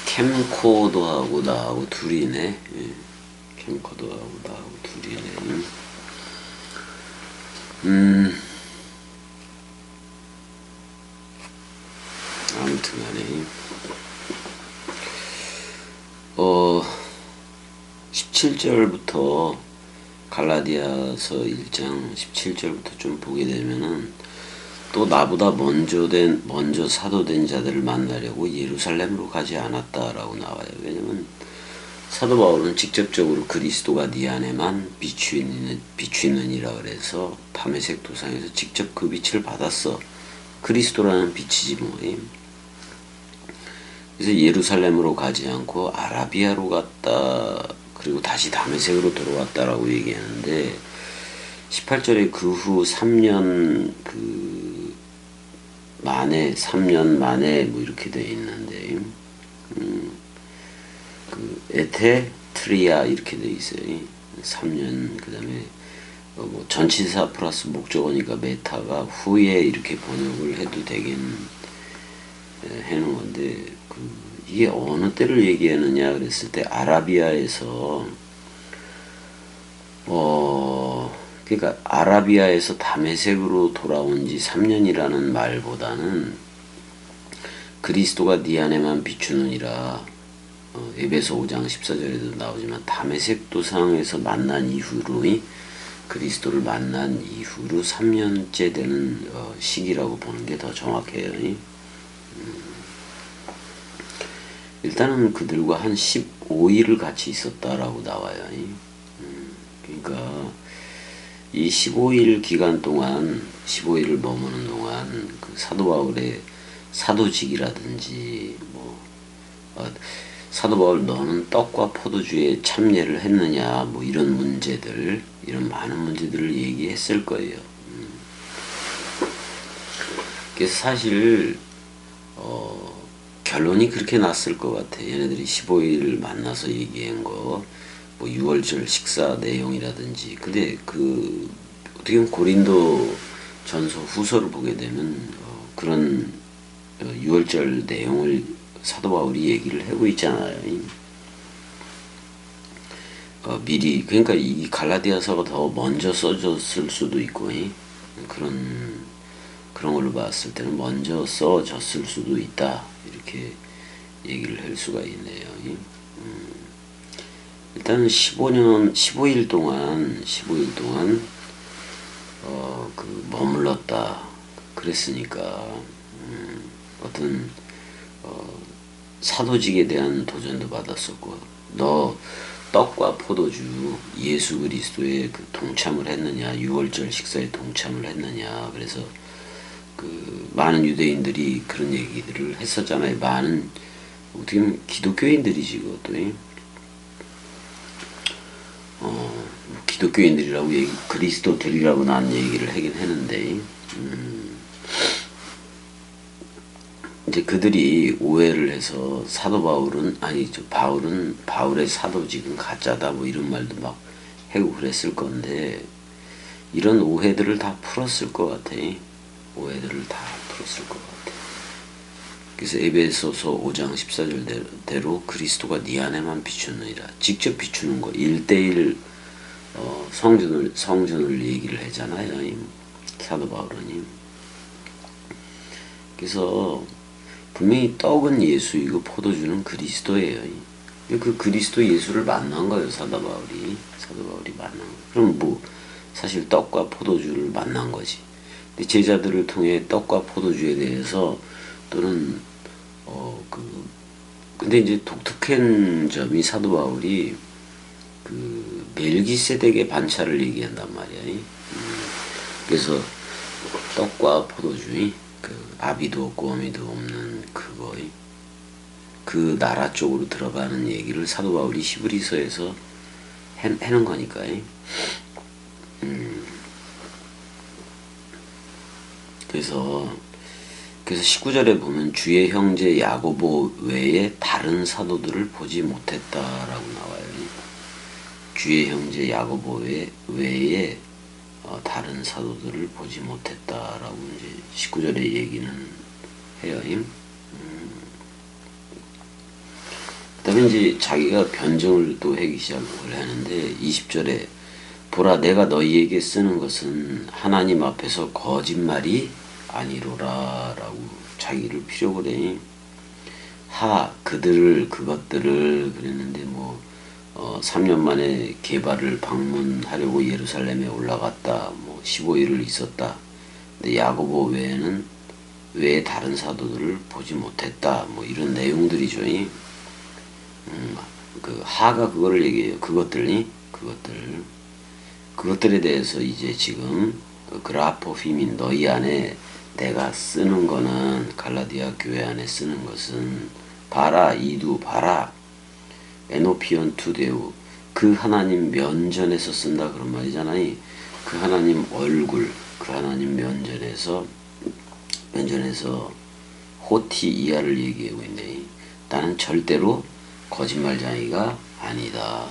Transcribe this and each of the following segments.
캠코더하고 나하고 둘이네. 예. 캠코더하고 나하고 둘이네. 아무튼 간에 17절부터 갈라디아서 1장 17절부터 좀 보게 되면은 또 나보다 먼저 사도된 자들을 만나려고 예루살렘으로 가지 않았다라고 나와요. 왜냐면 사도 바울은 직접적으로 그리스도가 네 안에만 비추느니라 그래서 담에색 도상에서 직접 그 빛을 받았어. 그리스도라는 빛이지 뭐. 그래서 예루살렘으로 가지 않고 아라비아로 갔다. 그리고 다시 담에색으로 돌아왔다라고 얘기하는데 18절에 그 후 3년 만에 3년 만에 뭐 이렇게 되어 있는데 그 에테트리아 이렇게 되어 있어요. 3년 그다음에 뭐 전치사 플러스 목적어니까 메타가 후에 이렇게 번역을 해도 되긴 해놓은 건데 이게 어느 때를 얘기하느냐 그랬을 때 아라비아에서 그러니까 아라비아에서 다메섹으로 돌아온 지 3년이라는 말보다는 그리스도가 네 안에만 비추느니라 에베소 5장 14절에도 나오지만 다메섹 도상에서 만난 이후로 그리스도를 만난 이후로 3년째 되는 시기라고 보는 게 더 정확해요. 일단은 그들과 한 15일을 같이 있었다라고 나와요. 그러니까 이 15일 기간 동안 15일을 머무는 동안 그 사도 바울의 사도직이라든지 사도 바울 너는 떡과 포도주에 참여를 했느냐 뭐 이런 문제들 이런 많은 문제들을 얘기했을 거예요. 그래서 사실 결론이 그렇게 났을 것 같아. 얘네들이 15일 만나서 얘기한 거 뭐 6월절 식사 내용이라든지. 근데 어떻게 보면 고린도 전서 후서를 보게 되면 그런 6월절 내용을 사도 바울이 얘기를 하고 있잖아요. 미리 그러니까 이 갈라디아서가 더 먼저 써졌을 수도 있고 그런 걸로 봤을 때는 먼저 써졌을 수도 있다 이렇게 얘기를 할 수가 있네요. 일단은 15일 동안 머물렀다 그랬으니까 어떤 사도직에 대한 도전도 받았었고 너 떡과 포도주 예수 그리스도에 동참을 했느냐 6월절 식사에 동참을 했느냐 그래서 많은 유대인들이 그런 얘기들을 했었잖아요. 많은 어떻게 보면 기독교인들이지 그것도 기독교인들이라고 그리스도들이라고 난 얘기를 하긴 했는데 이제 그들이 오해를 해서 사도 바울은 바울의 사도직은 가짜다 뭐 이런 말도 막 하고 그랬을 건데 이런 오해들을 다 풀었을 것 같아. 오해들을 다 풀었을 것 같아. 그래서 에베소서 5장 14절대로 그리스도가 네 안에만 비추느니라. 직접 비추는 거 1대1 성전을 얘기를 하잖아요. 사도 바울은. 그래서 분명히 떡은 예수이고 포도주는 그리스도예요. 그 그리스도 예수를 만난 거예요. 사도 바울이 만난 거예요. 그럼 뭐 사실 떡과 포도주를 만난 거지. 근데 제자들을 통해 떡과 포도주에 대해서 또는 근데 이제 독특한 점이 사도 바울이 멜기세덱의 반차를 얘기한단 말이야. 그래서 떡과 포도주, 아비도 없고 어미도 없는 그 나라 쪽으로 들어가는 얘기를 사도 바울이 히브리서에서 해놓은 거니까. 그래서 19절에 보면 주의 형제 야고보 외에 다른 사도들을 보지 못했다라고 나와요. 주의 형제 야고보 외에 다른 사도들을 보지 못했다라고 이제 19절에 얘기는 해요. 그다음에 이제 자기가 변증을 또 하기 시작을 하는데 20절에 보라 내가 너희에게 쓰는 것은 하나님 앞에서 거짓말이 아니로라 라고 자기를 피력을 해. 그것들을 그랬는데 3년 만에 게바를 방문하려고 예루살렘에 올라갔다. 15일을 있었다. 근데 야고보 외에 다른 사도들을 보지 못했다. 이런 내용들이죠. 하가 그거를 얘기해요. 그것들에 대해서 이제 지금 그라포힘인 너희 안에 내가 쓰는 거는 갈라디아 교회 안에 쓰는 것은 봐라 에노피온 투데우 그 하나님 면전에서 쓴다 그런 말이잖아요. 그 하나님 얼굴 그 하나님 면전에서 호티이아를 얘기하고 있네. 나는 절대로 거짓말쟁이가 아니다.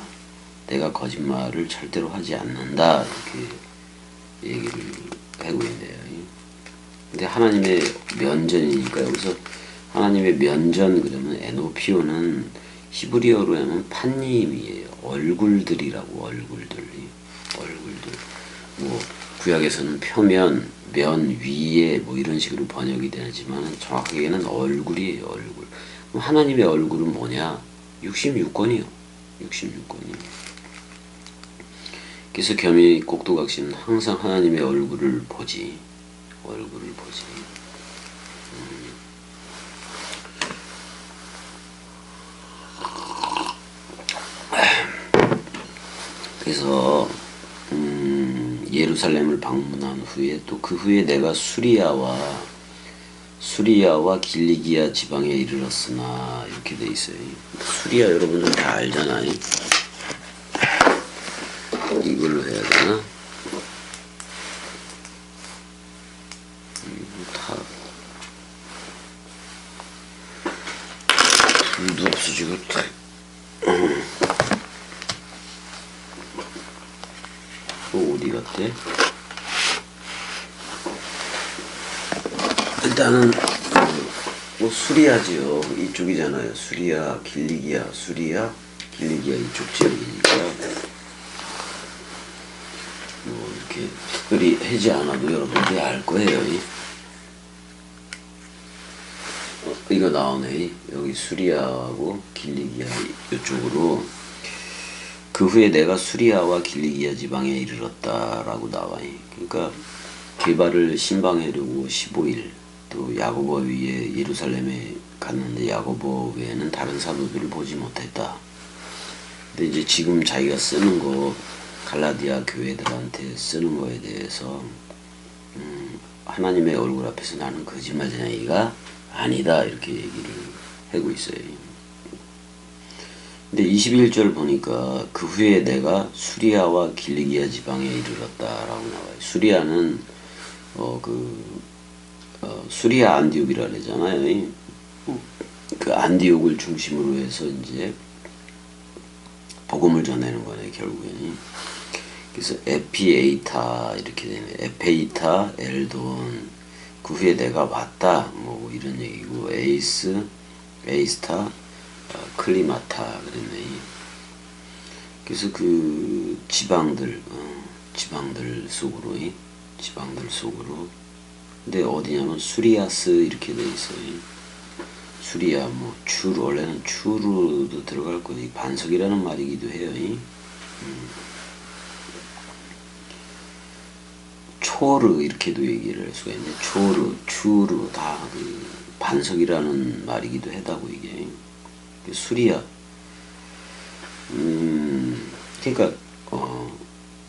내가 거짓말을 절대로 하지 않는다. 이렇게 얘기를 하고 있네요. 근데 하나님의 면전이니까 여기서 하나님의 면전 그러면 에노피오는 히브리어로 하면 판님이에요. 얼굴들. 구약에서는 표면, 면 위에 이런 식으로 번역이 되지만 정확하게는 얼굴이에요. 얼굴. 하나님의 얼굴은 뭐냐? 66권이요. 그래서 겸이 꼭두각시는 항상 하나님의 얼굴을 보지. 그래서 예루살렘을 방문한 후에 또 그 후에 내가 수리아와 길리기아 지방에 이르렀으나 이렇게 돼 있어요. 수리아 여러분들 다 알잖아요. 이걸로 해야 되나? 불도 없어지고 또 어디 갔대? 일단은 수리아지요. 이쪽이잖아요. 수리아, 길리기아 이쪽 지역이니까 이렇게 특별히 하지 않아도 여러분들이 알 거예요. 이거 나오네. 여기 수리아하고 길리기아 이쪽으로 그 후에 내가 수리아와 길리기아 지방에 이르렀다라고 나와요. 그러니까 게바를 신방하려고 15일 또 야고보 위에 예루살렘에 갔는데 야고보 외에는 다른 사도들을 보지 못했다. 근데 이제 지금 자기가 쓰는 거 갈라디아 교회들한테 쓰는 거에 대해서 하나님의 얼굴 앞에서 나는 거짓말쟁이가 아니다 이렇게 얘기를 하고 있어요. 근데 21절 보니까 그 후에 내가 수리아와 길리기아 지방에 이르렀다라고 나와요. 수리아는 수리아 안디옥이라 그러잖아요. 그 안디옥을 중심으로 해서 이제 복음을 전하는 거네 결국에는. 그래서 에피에이타 이렇게 되네. 에페이타 엘돈 그 후에 내가 왔다 이런 얘기고 에이스타 클리마타 그랬네. 그래서 그 지방들 속으로 근데 어디냐면 수리아스 이렇게 돼 있어요. 수리아 원래는 추르도 들어갈 거니 반석이라는 말이기도 해요. 초르 이렇게도 얘기를 할 수가 있는데 추르 다 그 반석이라는 말이기도 하다고 이게. 수리아 그러니까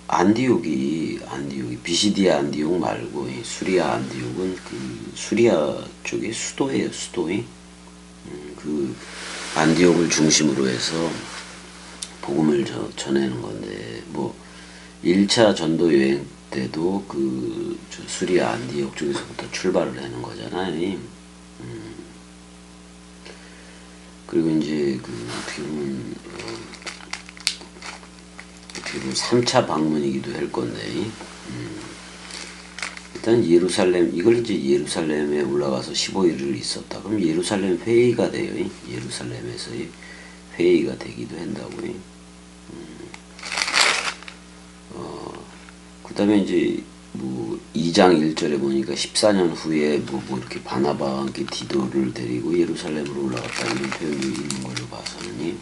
안디옥이 비시디아 안디옥 말고 수리아 안디옥은 그 수리아 쪽의 수도예요. 그 안디옥을 중심으로 해서 복음을 전하는 건데 1차 전도 여행 때도 그 수리아 안디옥 쪽에서부터 출발을 하는 거잖아요. 그리고 이제 어떻게 보면 3차 방문이기도 할 건데 일단 예루살렘, 이걸 이제 예루살렘에 올라가서 15일을 있었다. 그럼 예루살렘 회의가 돼요. 예루살렘에서의 회의가 되기도 한다고요. 그 다음에 이제 뭐 2장 1절에 보니까 14년 후에 뭐 이렇게 바나바와 함께 디도를 데리고 예루살렘으로 올라갔다 이런 표현이 있는 걸로 봐서는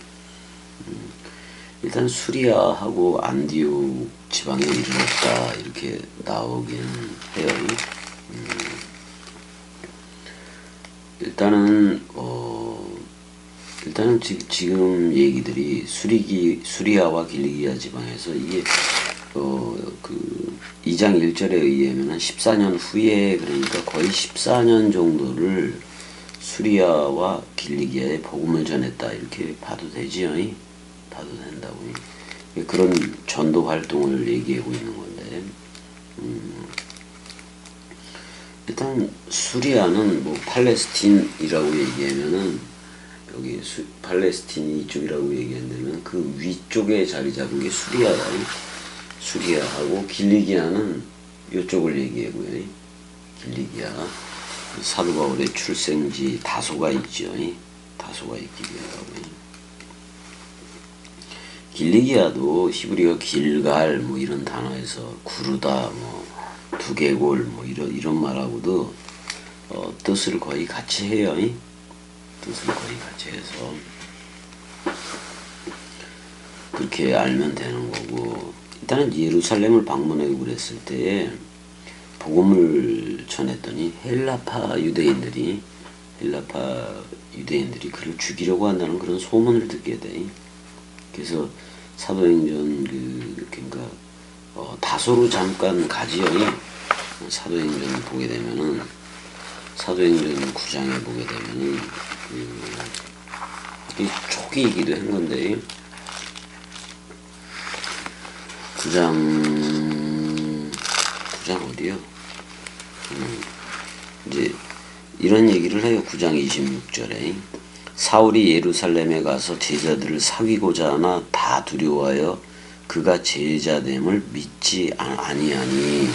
일단 수리아하고 안디옥 지방에 이르렀다 이렇게 나오긴 해요. 일단은 일단은 지금 얘기들이 수리아와 길리기아 지방에서 이게 그 2장 1절에 의하면 14년 후에, 그러니까 거의 14년 정도를 수리아와 길리기아에 복음을 전했다 이렇게 봐도 되지요. 봐도 된다고요. 그런 전도 활동을 얘기하고 있는 건데, 일단 수리아는 뭐 팔레스틴이라고 얘기하면은 여기 팔레스틴 이쪽이라고 얘기한다면 그 위쪽에 자리 잡은 게 수리아야. 수리아하고 길리기아는 이쪽을 얘기하고요. 길리기아 사도 바울의 출생지 다소가 있죠. 다소가 있기도 하고요. 길리기아도 히브리어 길갈 뭐 이런 단어에서 구르다 뭐 두개골 뭐 이런 말하고도 뜻을 거의 같이 해요. 뜻을 거의 같이 해서 그렇게 알면 되는 거고, 일단은 예루살렘을 방문하고 그랬을 때에 복음을 전했더니 헬라파 유대인들이 그를 죽이려고 한다는 그런 소문을 듣게 돼. 그래서 사도행전 그러니까 다소로 잠깐 가지요. 사도행전 보게 되면은 사도행전 9장에 보게 되면은 이게 초기이기도 한 건데 9장 어디요? 이제 이런 얘기를 해요. 9장 26절에 사울이 예루살렘에 가서 제자들을 사귀고자 하나 다 두려워하여 그가 제자됨을 믿지 아니하니,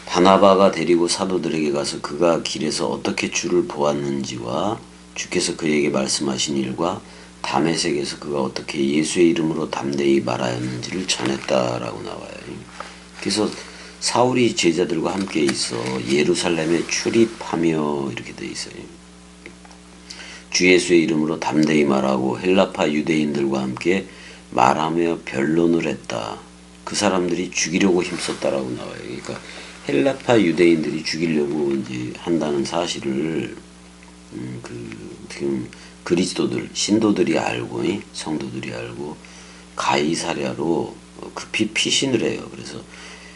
바나바가 데리고 사도들에게 가서 그가 길에서 어떻게 주를 보았는지와 주께서 그에게 말씀하신 일과 다메섹에서 그가 어떻게 예수의 이름으로 담대히 말하였는지를 전했다라고 나와요. 그래서 사울이 제자들과 함께 있어 예루살렘에 출입하며 이렇게 돼 있어요. 주 예수의 이름으로 담대히 말하고 헬라파 유대인들과 함께 말하며 변론을 했다. 그 사람들이 죽이려고 힘썼다라고 나와요. 그러니까 헬라파 유대인들이 죽이려고 이제 한다는 사실을 지금 그리스도들, 신도들이 알고, 성도들이 알고 가이사랴로 급히 피신을 해요. 그래서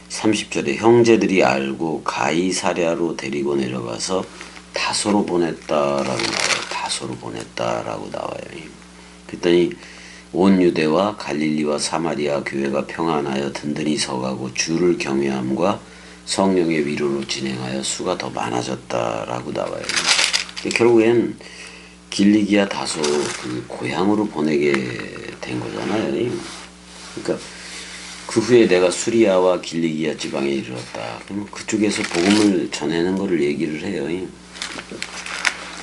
30절에 형제들이 알고 가이사랴로 데리고 내려가서 다소로 보냈다라고 나와요. 다소로 보냈다라고 나와요. 그랬더니 온 유대와 갈릴리와 사마리아 교회가 평안하여 든든히 서가고 주를 경외함과 성령의 위로로 진행하여 수가 더 많아졌다라고 나와요. 결국엔 길리기아 다소 그 고향으로 보내게 된 거잖아요. 그러니까 그 후에 내가 수리아와 길리기아 지방에 이르렀다. 그럼 그쪽에서 복음을 전하는 거를 얘기를 해요.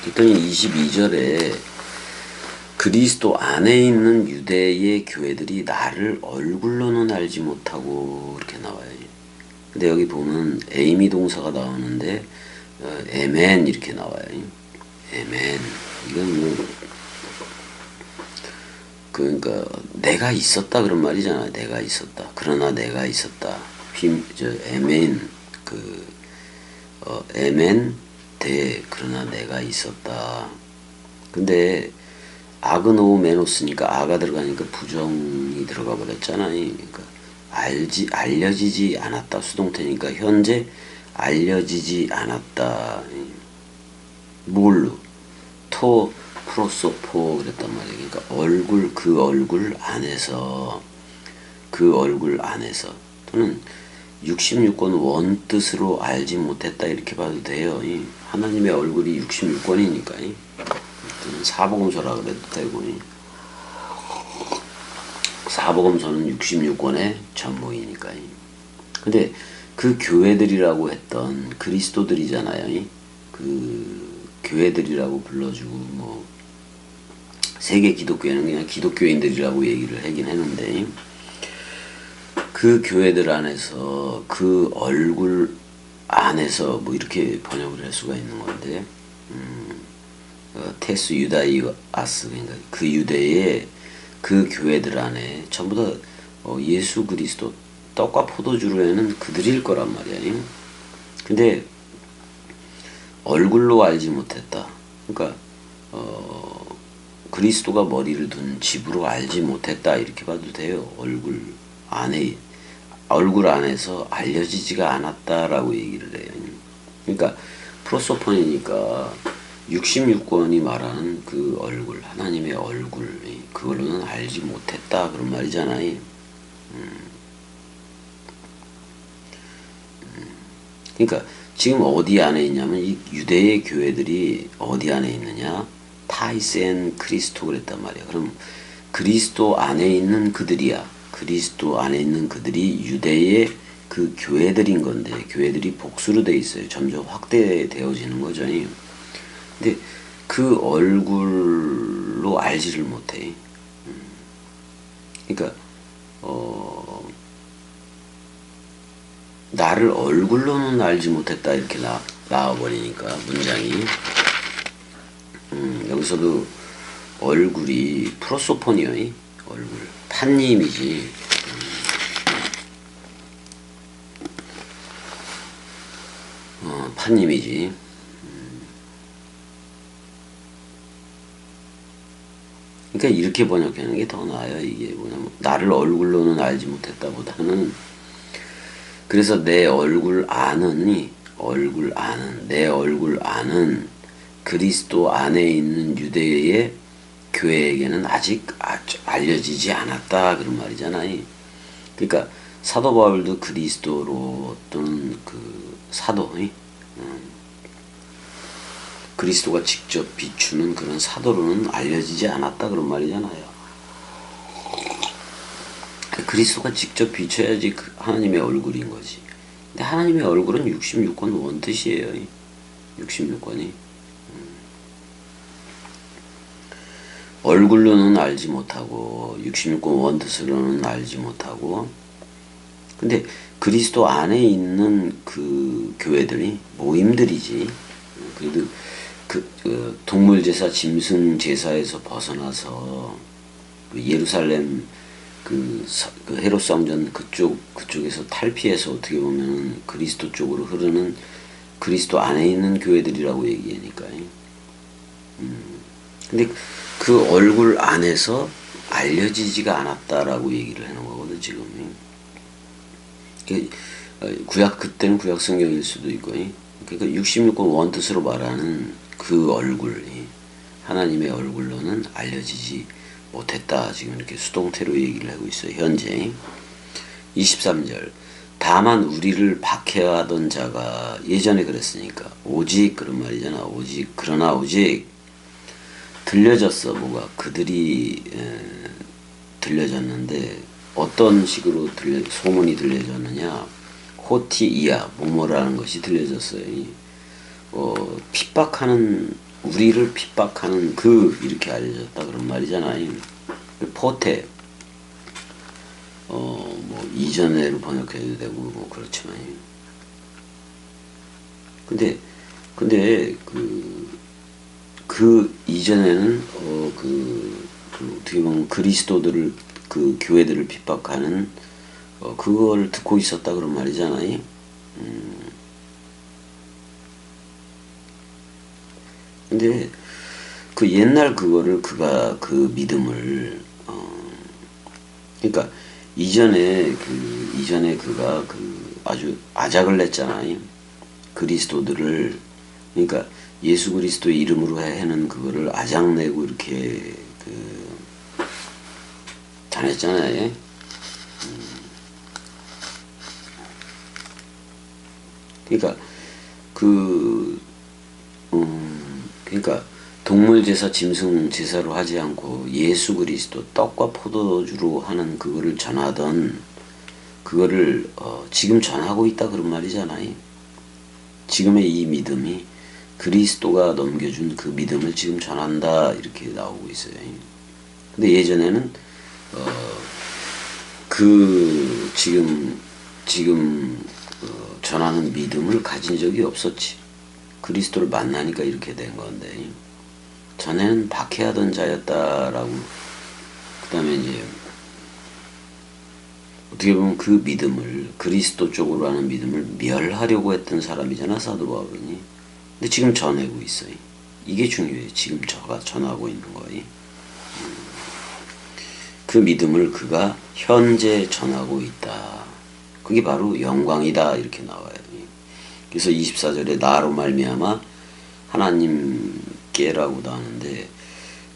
그랬더니 22절에 그리스도 안에 있는 유대의 교회들이 나를 얼굴로는 알지 못하고 이렇게 나와요. 근데 여기 보면 에이미 동사가 나오는데 에멘 이렇게 나와요. 에멘. 이건 뭐 그러니까 내가 있었다 그런 말이잖아. 내가 있었다. 그러나 내가 있었다. 에멘 에멘 대 그러나 내가 있었다. 근데 아그노 메노스니까 아가 들어가니까 부정이 들어가 버렸잖아. 그러니까 알려지지 않았다. 수동태니까 현재 알려지지 않았다. 뭘로? 토 프로소포 그랬단 말이에요. 그러니까 그 얼굴 안에서 또는 66권 원뜻으로 알지 못했다 이렇게 봐도 돼요. 하나님의 얼굴이 66권이니까 사복음서라 그래도 되고 사복음서는 66권의 전부이니까. 근데 그 교회들이라고 했던 그리스도들이잖아요. 그 교회들이라고 불러주고 뭐 세계 기독교회는 그냥 기독교인들이라고 얘기를 하긴 했는데 그 교회들 안에서 그 얼굴 안에서 뭐 이렇게 번역을 할 수가 있는 건데 테스 유다이아스 그러니까 그 유대의 그 교회들 안에 전부 다 예수 그리스도 떡과 포도주로에는 그들일 거란 말이야. 근데 얼굴로 알지 못했다. 그러니까 그리스도가 머리를 둔 집으로 알지 못했다 이렇게 봐도 돼요. 얼굴 안에서 알려지지가 않았다라고 얘기를 해요. 그러니까 프로소폰이니까 66권이 말하는 그 얼굴, 하나님의 얼굴, 그걸로는 알지 못했다 그런 말이잖아요. 그러니까 지금 어디 안에 있냐면 이 유대의 교회들이 어디 안에 있느냐? 타이센 그리스도 그랬단 말이야. 그럼 그리스도 안에 있는 그들이야. 그리스도 안에 있는 그들이 유대의 그 교회들인 건데 교회들이 복수로 돼 있어요. 점점 확대되어지는 거죠. 근데 그 얼굴로 알지를 못해. 그러니까 나를 얼굴로는 알지 못했다 이렇게 나와버리니까 문장이 여기서도 얼굴이 프로소폰이요. 얼굴 판님이지. 판님이지. 그러니까 이렇게 번역하는 게 더 나아요. 이게 뭐냐면 나를 얼굴로는 알지 못했다 보다는 그래서 내 얼굴 아는 그리스도 안에 있는 유대의 교회에게는 아직 알려지지 않았다 그런 말이잖아요. 그러니까 사도 바울도 그리스도로 또는 그 사도 그리스도가 직접 비추는 그런 사도로는 알려지지 않았다 그런 말이잖아요. 그리스도가 직접 비춰야지 하나님의 얼굴인 거지. 근데 하나님의 얼굴은 66권 원뜻이에요. 66권이 얼굴로는 알지 못하고 66권 원뜻으로는 알지 못하고 근데 그리스도 안에 있는 그 교회들이 모임들이지. 그래도 그 동물제사 짐승제사에서 벗어나서 그 예루살렘 그 헤롯 성전 그쪽에서 탈피해서 어떻게 보면 그리스도 쪽으로 흐르는 그리스도 안에 있는 교회들이라고 얘기하니까요. 근데 그 얼굴 안에서 알려지지가 않았다라고 얘기를 하는 거거든 지금. 그때는 구약 성경일 수도 있고, 그러니까 66권 원뜻으로 말하는 그 얼굴이 하나님의 얼굴로는 알려지지 못했다. 지금 이렇게 수동태로 얘기를 하고 있어요. 현재 23절 다만 우리를 박해하던 자가 예전에 그랬으니까 오직 그런 말이잖아. 오직 그러나 오직 들려졌어. 뭐가 그들이 들려졌는데 어떤 식으로 소문이 들려졌느냐. 호티이야 뭐뭐라는 것이 들려졌어요. 핍박하는 우리를 핍박하는 이렇게 알려졌다 그런 말이잖아요. 포테 뭐 이전에로 번역해도 되고 뭐 그렇지만 근데 그 이전에는 어떻게 보면 그리스도들을 그 교회들을 핍박하는 그걸 듣고 있었다 그런 말이잖아요. 근데 그 옛날 그거를 그가 그 믿음을 그러니까 이전에 그가 아주 아작을 냈잖아요. 그리스도들을 그러니까 예수 그리스도의 이름으로 해는 그거를 아작내고 이렇게 다녔잖아요. 그러니까 그러니까 동물 제사, 짐승 제사로 하지 않고 예수 그리스도 떡과 포도주로 하는 그거를 전하던 그거를 지금 전하고 있다 그런 말이잖아요. 지금의 이 믿음이 그리스도가 넘겨준 그 믿음을 지금 전한다 이렇게 나오고 있어요. 근데 예전에는 그 지금 전하는 믿음을 가진 적이 없었지. 그리스도를 만나니까 이렇게 된 건데, 전에는 박해하던 자였다라고. 그 다음에 이제 어떻게 보면 그 믿음을, 그리스도 쪽으로 하는 믿음을 멸하려고 했던 사람이잖아, 사도 바울이. 근데 지금 전하고 있어요. 이게 중요해요. 지금 저가 전하고 있는 거예요. 그 믿음을 그가 현재 전하고 있다. 그게 바로 영광이다 이렇게 나와요. 그래서 24절에 나로 말미암아 하나님께라고도 하는데,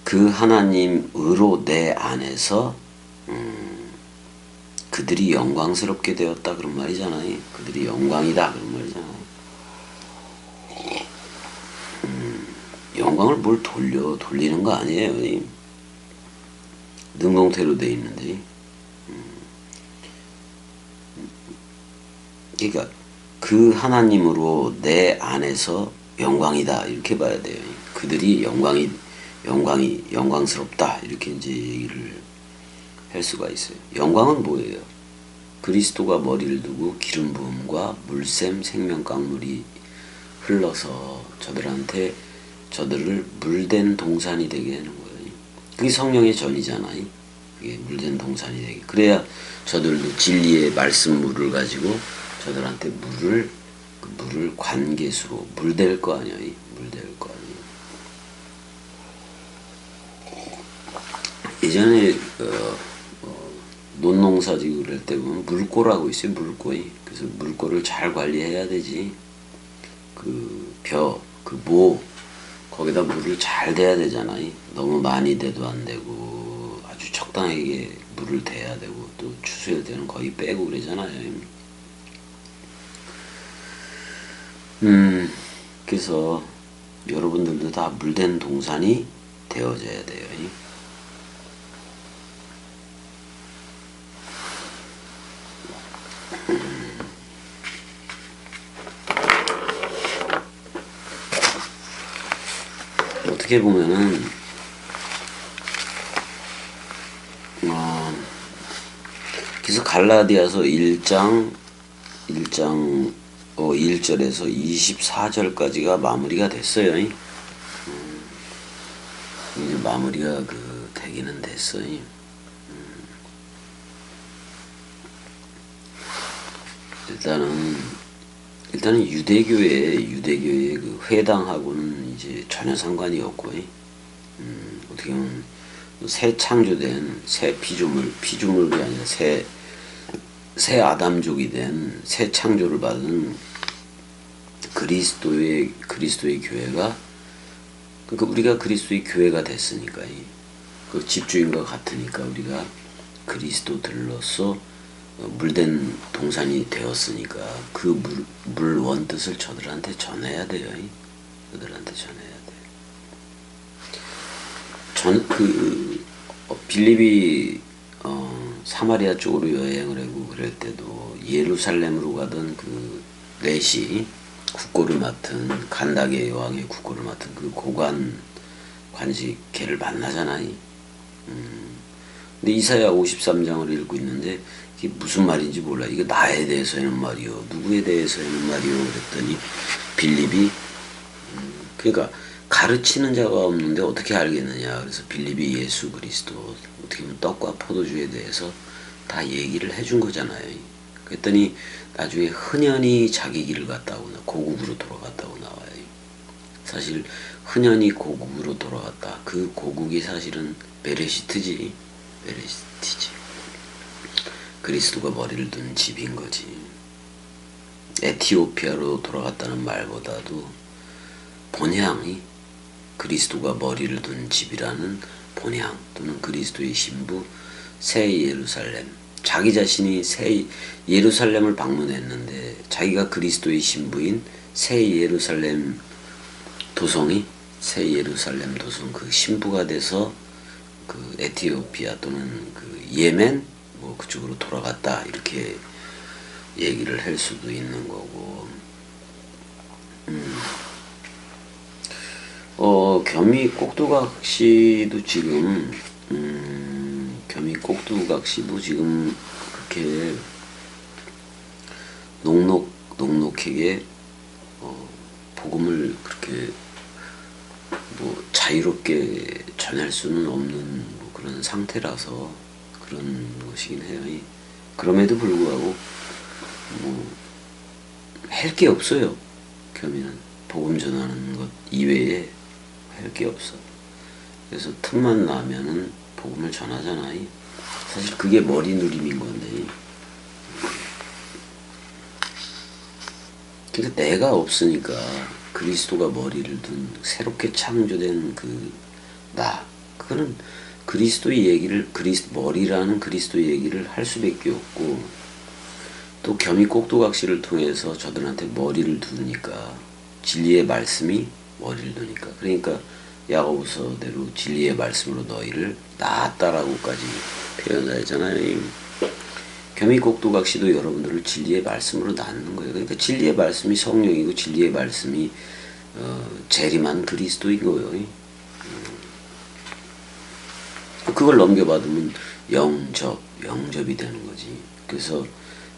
그 하나님으로 내 안에서 그들이 영광스럽게 되었다 그런 말이잖아요. 그들이 영광이다 그런 말이잖아요. 영광을 뭘 돌리는 거 아니에요. 능동태로 돼 있는데, 그러니까 그 하나님으로 내 안에서 영광이다 이렇게 봐야 돼요. 그들이 영광스럽다 이렇게 이제 얘기를 할 수가 있어요. 영광은 뭐예요? 그리스도가 머리를 두고 기름 부음과 물샘 생명 강물이 흘러서 저들을 물된 동산이 되게 하는 거예요. 그게 성령의 전이잖아요. 그게 물된 동산이 되게. 그래야 저들도 진리의 말씀 물을 가지고 저들한테 물을 관계수로 물될 거 아니에요. 물될 거 아니에요. 예전에 논농사 지고 그럴 때 보면 물고라고 있어요. 물고이. 그래서 물고를 잘 관리해야 되지. 거기다 물을 잘 대야 되잖아요. 너무 많이 대도 안 되고 아주 적당하게 물을 대야 되고, 또 추수할 때는 거의 빼고 그러잖아요. 그래서 여러분들도 다 물된 동산이 되어져야 돼요. 어떻게 보면은 그래서 갈라디아서 1절에서 24절까지가 마무리가 됐어요. 이제 마무리가 되기는 됐어요. 일단은 유대교의 그 회당하고는 이제 전혀 상관이 없고, 어떻게 보면 새 창조된 새 피조물이 아니라 새 아담족이 된 새 창조를 받은 그리스도의 교회가, 그러니까 우리가 그리스도의 교회가 됐으니까, 그 집주인과 같으니까 우리가 그리스도들로서 물된 동산이 되었으니까 그 물 원뜻을 저들한테 전해야 돼요. 저들한테 전해야 돼. 빌립이 사마리아 쪽으로 여행을 하고 그럴 때도 예루살렘으로 가던 그 렛이 국고를 맡은, 간다게 왕의 국고를 맡은 그 관직계를 만나잖아요. 근데 이사야 53장을 읽고 있는데 이게 무슨 말인지 몰라. 이거 나에 대해서 하는 말이요, 누구에 대해서 하는 말이요 그랬더니 빌립이 그러니까 가르치는 자가 없는데 어떻게 알겠느냐. 그래서 빌립이 예수 그리스도, 어떻게 보면 떡과 포도주에 대해서 다 얘기를 해준 거잖아요. 그랬더니 나중에 흔연히 자기 길을 갔다고, 고국으로 돌아갔다고 나와요. 사실 흔연히 고국으로 돌아갔다. 그 고국이 사실은 베레시트지. 그리스도가 머리를 둔 집인 거지. 에티오피아로 돌아갔다는 말보다도 본향이 그리스도가 머리를 둔 집이라는 본향, 또는 그리스도의 신부 새 예루살렘, 자기 자신이 새 예루살렘을 방문했는데 자기가 그리스도의 신부인 새 예루살렘 도성이, 새 예루살렘 도성 그 신부가 돼서 그 에티오피아 또는 그 예멘 그쪽으로 돌아갔다 이렇게 얘기를 할 수도 있는 거고. 겸이 꼭두각시도 지금, 겸이 꼭두각시도 지금 그렇게 녹록하게, 복음을 그렇게 뭐 자유롭게 전할 수는 없는 뭐 그런 상태라서 그런 것이긴 해요. 그럼에도 불구하고, 할 게 없어요. 겸이는 복음 전하는 것 이외에 할 게 없어. 그래서 틈만 나면은 복음을 전하잖아. 사실 그게 머리 누림인 건데. 그러니까 내가 없으니까 그리스도가 머리를 둔 새롭게 창조된 그거는 그리스도의 얘기를 머리라는 그리스도의 얘기를 할 수밖에 없고, 또 겸이 꼭두각시를 통해서 저들한테 머리를 두니까, 진리의 말씀이 머리를 두니까, 그러니까 야고보서대로 진리의 말씀으로 너희를 낳았다라고까지 표현하잖아요. 겸이 꼭두각시도 여러분들을 진리의 말씀으로 낳는 거예요. 그러니까 진리의 말씀이 성령이고 진리의 말씀이 재림한 그리스도인 거예요. 그걸 넘겨받으면 영접이 되는 거지. 그래서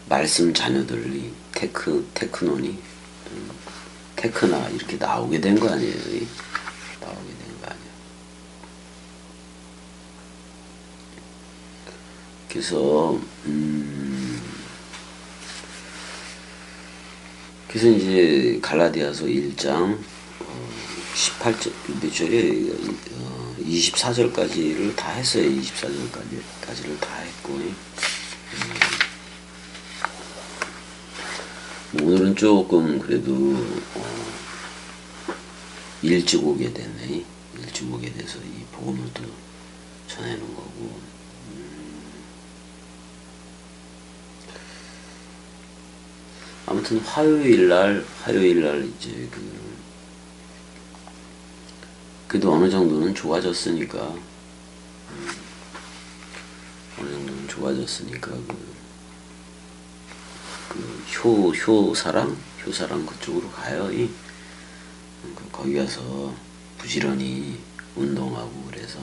말씀 자녀들이 테크논이 테크나 이렇게 나오게 된 거 아니에요. 나오게 된 거 아니야. 그래서 이제 갈라디아서 1장 18절 몇 절에 24절까지를 다 했어요. 24절까지를 다 했고, 오늘은 조금 그래도 일찍 오게 됐네. 일찍 오게 돼서 이 복음을 또 전해놓은 거고. 아무튼 화요일날 이제 그래도 어느 정도는 좋아졌으니까, 효사랑 그쪽으로 가요. 거기 가서 부지런히 운동하고 그래서,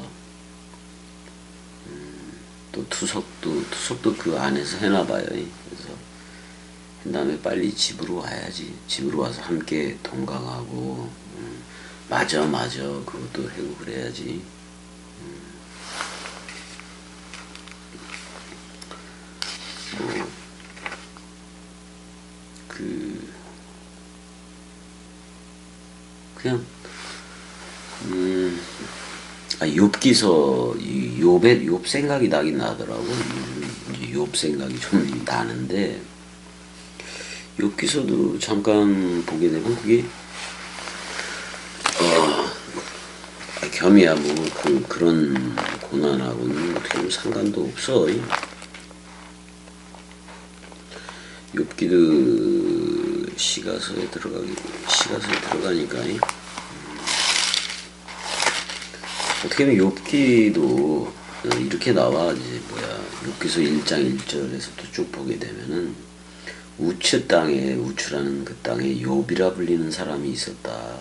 또 투석도 그 안에서 해놔봐요. 그래서 한 다음에 빨리 집으로 와야지. 집으로 와서 함께 동강하고, 맞아 그것도 하고 그래야지. 그냥 욥기서 욥 생각이 나긴 나더라고. 이제 욥 생각이 좀 나는데, 욥기서도 잠깐 보게 되면 그게 겸이야 뭐 그런 고난하고는 어떻게 보면 상관도 없어. 욥기도 시가서에 들어가니까 어떻게 보면 욥기도 이렇게 나와. 이제 욥기서 1장 1절에서 또 쭉 보게 되면은 우츠라는 그 땅에 욥이라 불리는 사람이 있었다.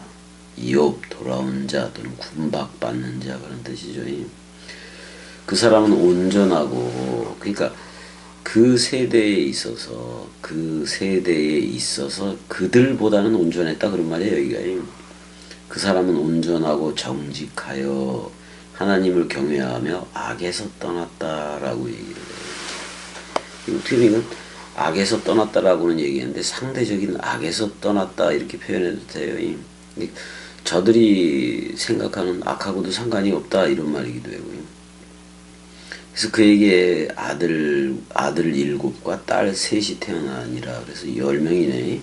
욥, 돌아온 자 또는 군박받는 자, 그런 뜻이죠. 그 사람은 온전하고, 그러니까 그 세대에 있어서 그들보다는 온전했다, 그런 말이에요. 여기가 그 사람은 온전하고 정직하여 하나님을 경외하며 악에서 떠났다라고 얘기를 해요. 어떻게 보면 악에서 떠났다라고는 얘기했는데 상대적인 악에서 떠났다 이렇게 표현해도 돼요. 저들이 생각하는 악하고도 상관이 없다, 이런 말이기도 하고요. 그래서 그에게 아들 7과 딸 3이 태어나니라. 그래서 10명이네.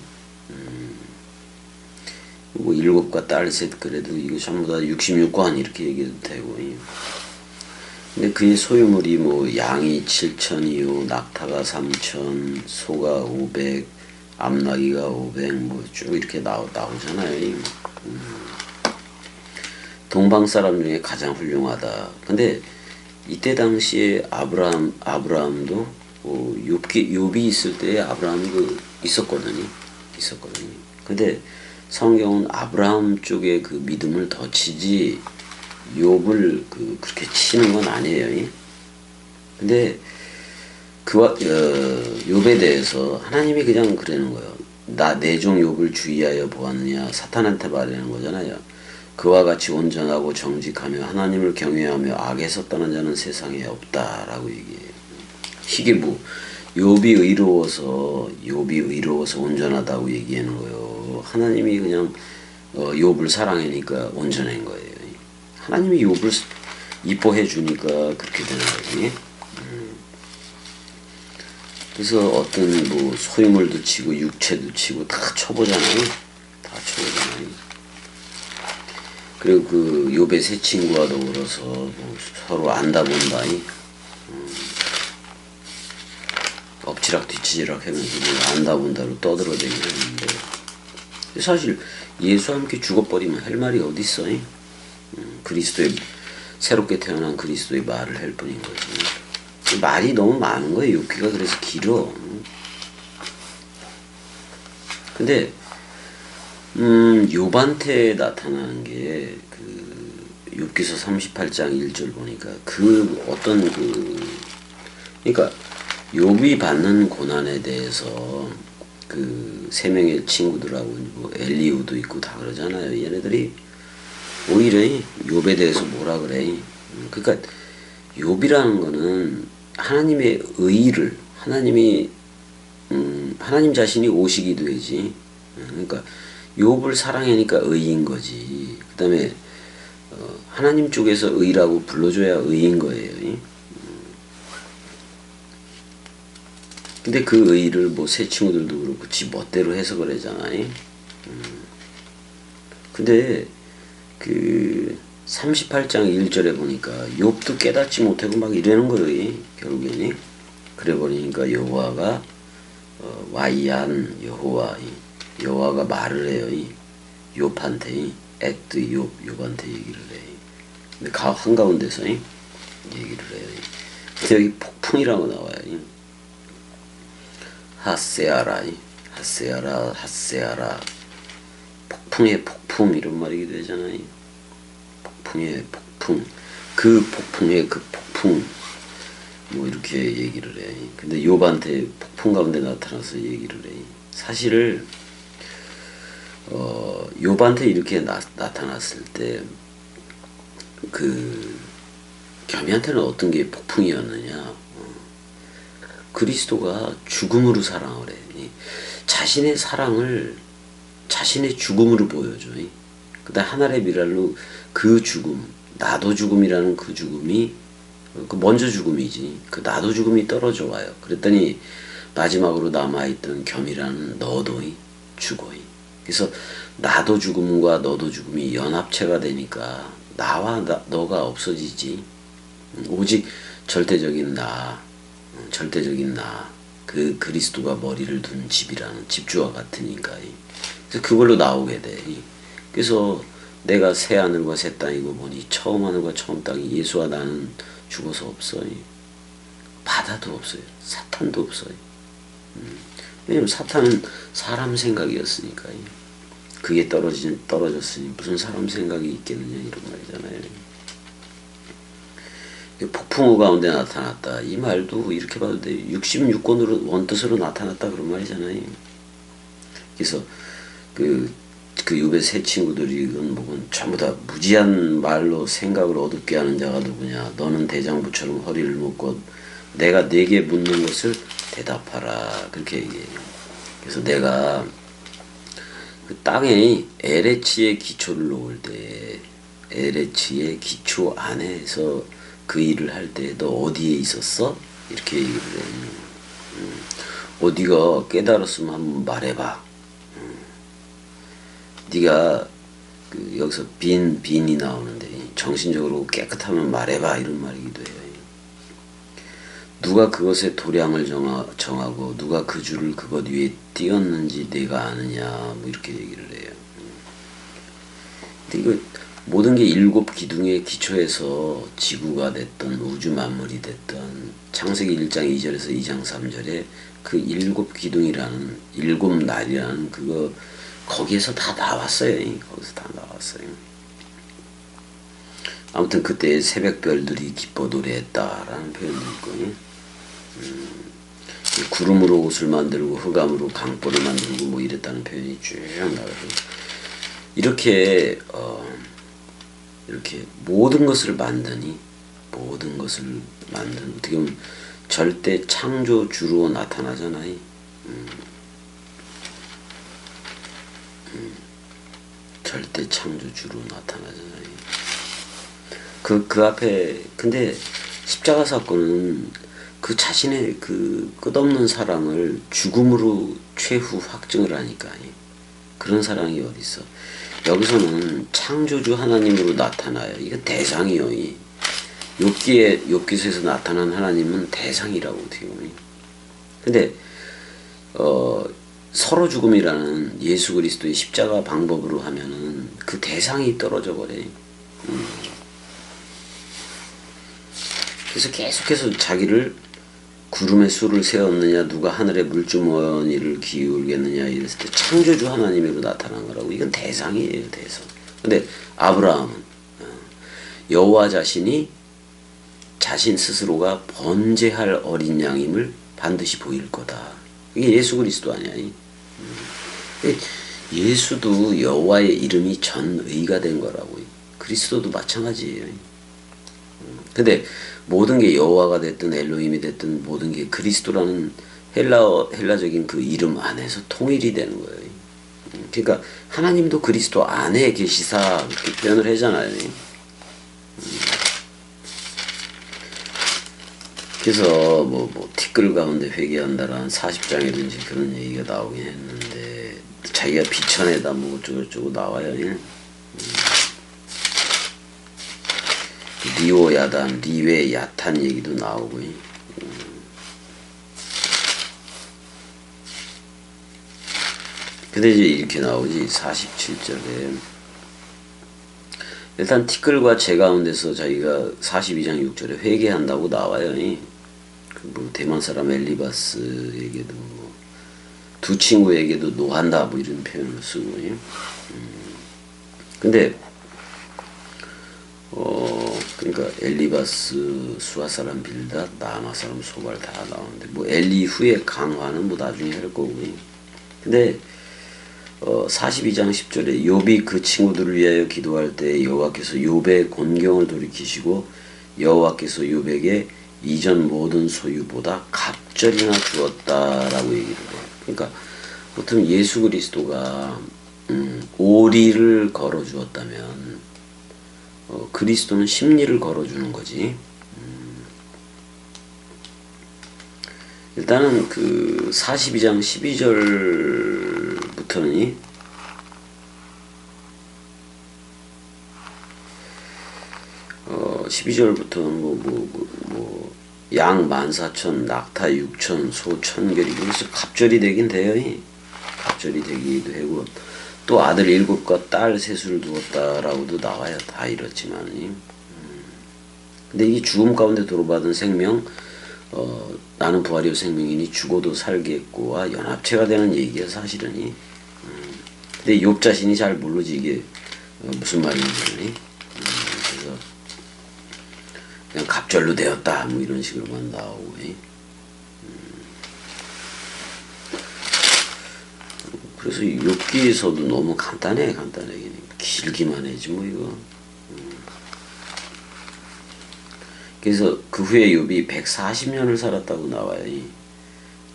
뭐 7과 딸 3, 그래도 이거 전부 다 66관 이렇게 얘기해도 되고. 근데 그의 소유물이 뭐 양이 7,000이요, 낙타가 3,000, 소가 500, 암나귀가 500, 뭐 쭉 이렇게 나오잖아요. 동방 사람 중에 가장 훌륭하다. 근데 이때 당시에 아브라함도 욥이 있을 때 아브라함이 있었거든요. 근데 성경은 아브라함 쪽에 그 믿음을 더 치지 욥을 그렇게 치는 건 아니에요. 근데 욥에 대해서 하나님이 그냥 그러는 거예요. 내 종 욥을 주의하여 보았느냐, 사탄한테 말하는 거잖아요. 그와 같이 온전하고 정직하며 하나님을 경외하며 악에서 떠난 자는 세상에 없다라고 얘기해요. 이게 뭐 욥이 의로워서 온전하다고 얘기하는 거예요. 하나님이 그냥 욥을 사랑하니까 온전한 거예요. 하나님이 욥을 이뻐해 주니까 그렇게 되는 거지. 그래서 어떤 뭐 소유물도 치고 육체도 치고 다 쳐보잖아요. 그리고 그 욥의 세 친구와 더불어서 뭐 서로 안다 본다. 엎치락 뒤치지락 하면서 안다 본다로 떠들어대긴 하는데 사실 예수와 함께 죽어버리면 할 말이 어디 있어? 그리스도의 새롭게 태어난 그리스도의 말을 할 뿐인 거지. 말이 너무 많은 거예요. 욥기가 그래서 길어. 근데 욥한테 나타나는 게 욥기서 38장 1절 보니까 그러니까 욥이 받는 고난에 대해서 그 세 명의 친구들하고 뭐 엘리우도 있고 다 그러잖아요. 얘네들이 오히려 욥에 대해서 뭐라 그래. 그러니까 욥이라는 거는 하나님의 의의를 하나님 자신이 오시기 되지. 그러니까 욥을 사랑하니까 의인 거지. 그다음에 하나님 쪽에서 의라고 불러줘야 의인 거예요. 근데 그 의를 뭐 새 친구들도 그렇고 지 멋대로 해석을 하잖아요. 근데 그 38장 1절에 보니까 욥도 깨닫지 못하고 막 이러는 거예요. 결국에는 그래 버리니까 여호와가 와이안 여호와가 말을 해요. 욥한테 액트 욥한테 얘기를 해. 근데 한가운데서 얘기를 해요. 여기 폭풍이라고 나와요. 하세아라 폭풍의 폭풍 이런 말이 되잖아요. 폭풍의 폭풍 그 폭풍의 그 폭풍 뭐 이렇게 얘기를 해. 근데 욥한테 폭풍 가운데 나타나서 얘기를 해. 사실을 욥한테 이렇게 나타났을 때 그 겸이한테는 어떤 게 폭풍이었느냐. 그리스도가 죽음으로 사랑을 해. 자신의 사랑을 자신의 죽음으로 보여줘. 그다음 하늘의 미랄로 그 죽음, 나도 죽음이라는 그 죽음이 먼저 죽음이지. 그 나도 죽음이 떨어져 와요. 그랬더니 마지막으로 남아있던 겸이라는 너도 죽어. 그래서 나도 죽음과 너도 죽음이 연합체가 되니까 나와 너가 없어지지. 오직 절대적인 나, 그 그리스도가 머리를 둔 집이라는 집주와 같으니까. 그래서 그걸로 나오게 돼. 그래서 내가 새 하늘과 새 땅이고 보니 처음 하늘과 처음 땅이 예수와 나는 죽어서 없어요. 바다도 없어요. 사탄도 없어요. 왜냐면 사탄은 사람 생각이었으니까요. 그게 떨어졌으니 무슨 사람 생각이 있겠느냐 이런 말이잖아요. 폭풍우 가운데 나타났다. 이 말도 이렇게 봐도 돼요. 66권으로 원뜻으로 나타났다 그런 말이잖아요. 그래서 그 욥의 세 친구들이 뭐건 전부 다 무지한 말로 생각을 어둡게 하는 자가 누구냐. 너는 대장부처럼 허리를 묶고 내가 네게 묻는 것을 대답하라. 그렇게 얘기해요. 그래서 내가 그 땅에 에레치의 기초를 놓을 때 에레치의 기초 안에서 그 일을 할 때 너 어디에 있었어? 이렇게 얘기를 해. 네가 깨달았으면 한번 말해봐. 네가 여기서 빈이 나오는데 정신적으로 깨끗하면 말해봐 이런 말이기도 해요. 누가 그것의 도량을 정하고 누가 그 줄을 그것 위에 띄었는지 네가 아느냐 뭐 이렇게 얘기를 해요. 근데 이거 모든 게 일곱 기둥에 기초해서 지구가 됐던 우주 만물이 됐던 창세기 1장 2절에서 2장 3절에 그 일곱 기둥이라는 일곱 날이라는 그거 거기에서 다 나왔어요. 거기서 다 나왔어요. 아무튼 그때 새벽별들이 기뻐 노래했다라는 표현도 있고, 구름으로 옷을 만들고 흑암으로 강보를 만들고 뭐 이랬다는 표현이 쭉 나와요. 이렇게 이렇게 모든 것을 만드니 모든 것을 만든 어떻게 보면 절대 창조주로 나타나잖아요. 절대 창조주로 나타나잖아요. 그 앞에 근데 십자가 사건은 그 자신의 그 끝없는 사랑을 죽음으로 최후 확증을 하니까 그런 사랑이 어디 있어? 여기서는 창조주 하나님으로 나타나요. 이건 대상이요. 욥기서에서 나타난 하나님은 대상이라고 어떻게 보면. 근데 서로 죽음이라는 예수 그리스도의 십자가 방법으로 하면은 그 대상이 떨어져 버려요. 그래서 계속해서 자기를 구름에 수를 세웠느냐 누가 하늘의 물주머니를 기울겠느냐 이랬을 때 창조주 하나님으로 나타난 거라고. 이건 대상이에요. 대상. 근데 아브라함은 여호와 자신이 자신 스스로가 번제할 어린 양임을 반드시 보일 거다. 이게 예수 그리스도 아니야. 예수도 여호와의 이름이 전의가 된 거라고. 그리스도도 마찬가지예요. 근데 모든 게 여호와가 됐든 엘로힘이 됐든 모든 게 그리스도라는 헬라적인 그 이름 안에서 통일이 되는 거예요. 그러니까 하나님도 그리스도 안에 계시사 이렇게 표현을 하잖아요. 그래서 뭐 티끌 가운데 회개한다라는 40장에도 이제 그런 얘기가 나오긴 했는데 자기가 비천에다 뭐 어쩌고저쩌고 나와요. 리오 야단, 리웨 야탄 얘기도 나오고. 근데 이제 이렇게 나오지 47절에 일단 티끌과 재 가운데서 자기가 42장 6절에 회개한다고 나와요. 뭐 대만 사람 엘리바스에게도 두 친구에게도 노한다 뭐 이런 표현을 쓰고. 근데 그러니까 엘리바스 수아 사람 빌닷 나아마 사람 소발 다 나오는데 뭐 엘리후의 강화는 뭐 나중에 할 거고. 근데 42장 10절에 욥이 그 친구들을 위하여 기도할 때 여호와께서 욥의 곤경을 돌이키시고 여호와께서 욥에게 이전 모든 소유보다 갑절이나 주었다라고 얘기를 해요. 그러니까 보통 예수 그리스도가 오리를 걸어 주었다면 그리스도는 십리를 걸어주는 거지. 일단은 그 42장 12절부터는 12절부터는 양 14,000, 낙타 6,000, 소 1,000결이 그래서 갑절이 되긴 돼요. 갑절이 되기도 하고 또 아들 7과 딸 3수를 두었다라고도 나와요. 다 이렇지만. 근데 이게 죽음 가운데 도로받은 생명, 나는 부활이요 생명이니 죽어도 살겠고와 연합체가 되는 얘기야 사실은. 근데 욥 자신이 잘 모르지 이게 무슨 말인지. 그래서 그냥 갑절로 되었다 뭐 이런 식으로만 나오고. 그래서 욥기에서도 너무 간단해. 길기만 해지 뭐 이거. 그래서 그 후에 욥이 140년을 살았다고 나와요.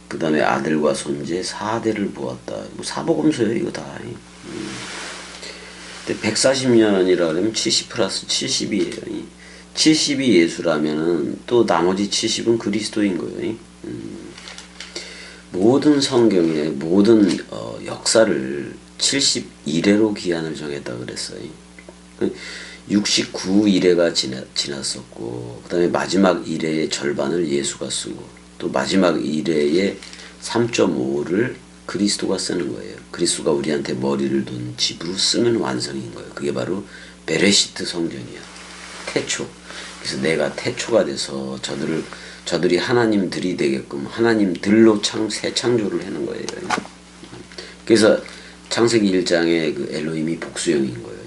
그 다음에 아들과 손재 4대를 보았다. 뭐 사복음서예요 이거 다. 근데 140년이라 그러면 70 플러스 70이에요. 70이 예수라면은 또 나머지 70은 그리스도인 거예요. 모든 성경의 모든 역사를 71회로 기한을 정했다 그랬어요. 69일회가 지났었고 그 다음에 마지막 1회의 절반을 예수가 쓰고 또 마지막 1회의 3.5를 그리스도가 쓰는 거예요. 그리스도가 우리한테 머리를 둔 집으로 쓰면 완성인 거예요. 그게 바로 베레시트 성전이야. 태초. 그래서 내가 태초가 돼서 저들이 하나님들이 되게끔 하나님들로 새 창조를 하는 거예요. 그래서 창세기 1장에 그 엘로힘이 복수형인 거예요.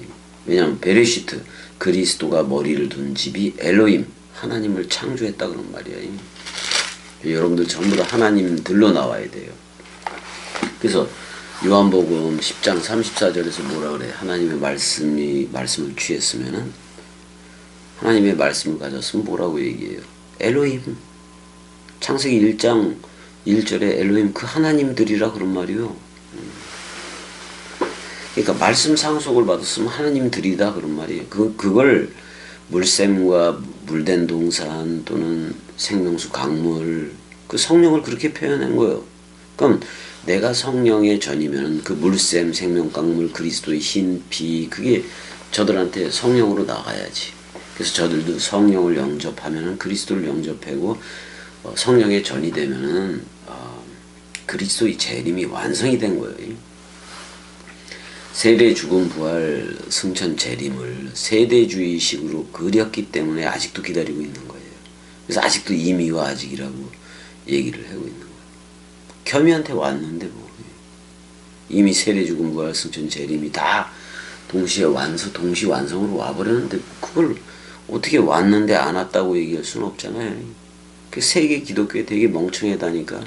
왜냐하면 베레시트, 그리스도가 머리를 둔 집이 엘로힘, 하나님을 창조했다 그런 말이야. 여러분들 전부 다 하나님들로 나와야 돼요. 그래서 요한복음 10장 34절에서 뭐라 그래? 하나님의 말씀을 취했으면은, 하나님의 말씀을 가졌으면 뭐라고 얘기해요? 엘로힘. 창세기 1장 1절에 엘로힘 그 하나님들이라 그런 말이요. 그러니까 말씀 상속을 받았으면 하나님들이다 그런 말이에요. 그걸 물샘과 물된 동산 또는 생명수 강물, 그 성령을 그렇게 표현한 거예요. 그럼 내가 성령의 전이면 그 물샘, 생명강물, 그리스도의 흰 피, 그게 저들한테 성령으로 나가야지. 그래서 저들도 성령을 영접하면은 그리스도를 영접하고 성령의 전이 되면은 그리스도의 재림이 완성이 된 거예요. 세대 죽음 부활 승천 재림을 세대주의식으로 그렸기 때문에 아직도 기다리고 있는 거예요. 그래서 아직도 이미와 아직이라고 얘기를 하고 있는 거예요. 겸이한테 왔는데 뭐 이미 세대 죽음 부활 승천 재림이 다 동시 완성으로 와버렸는데 그걸 어떻게 왔는데 안 왔다고 얘기할 수는 없잖아요. 그 세계 기독교에 되게 멍청하다니까.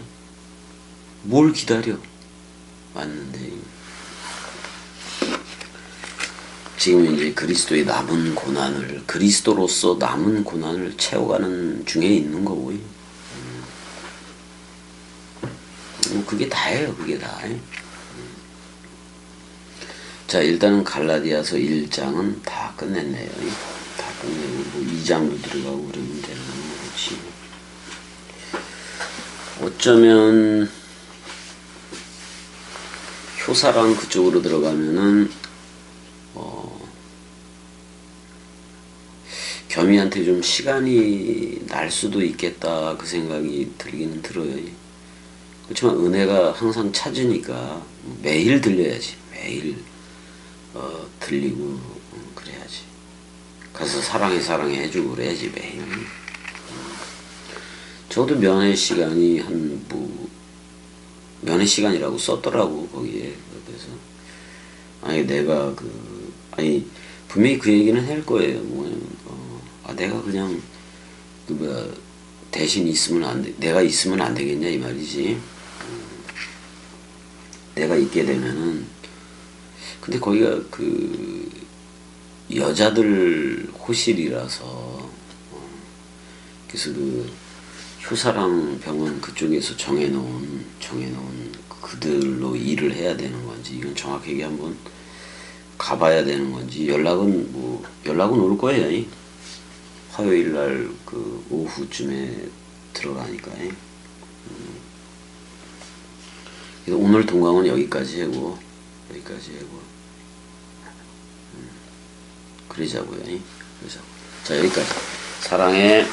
뭘 기다려? 왔는데. 지금 이제 그리스도의 남은 고난을, 그리스도로서 남은 고난을 채워가는 중에 있는 거고. 그게 다예요. 그게 다. 자, 일단은 갈라디아서 1장은 다 끝냈네요. 다 끝내고 뭐 2장도 들어가고 그러면 되는 거지. 어쩌면 효사랑 그쪽으로 들어가면은 겸이한테 좀 시간이 날 수도 있겠다 그 생각이 들기는 들어요. 그렇지만 은혜가 항상 찾으니까 매일 들려야지. 매일 들리고 그래야지. 가서 사랑해 해주고 그래야지 매일. 저도 면회 시간이 면회 시간이라고 썼더라고 거기에. 그래서 내가 분명히 그 얘기는 할 거예요. 뭐냐면 내가 그냥 대신 있으면 안 돼. 내가 있으면 안 되겠냐 이 말이지. 내가 있게 되면은 근데 거기가 그 여자들 호실이라서 그래서 그 효사랑 병원 그쪽에서 정해놓은 그들로 일을 해야 되는 건지 이건 정확하게 한번 가봐야 되는 건지 연락은 올 거예요. 화요일 날 그 오후쯤에 들어가니까. 그래서 오늘 동강은 여기까지 하고 그러자고요. 자, 여기까지. 사랑해.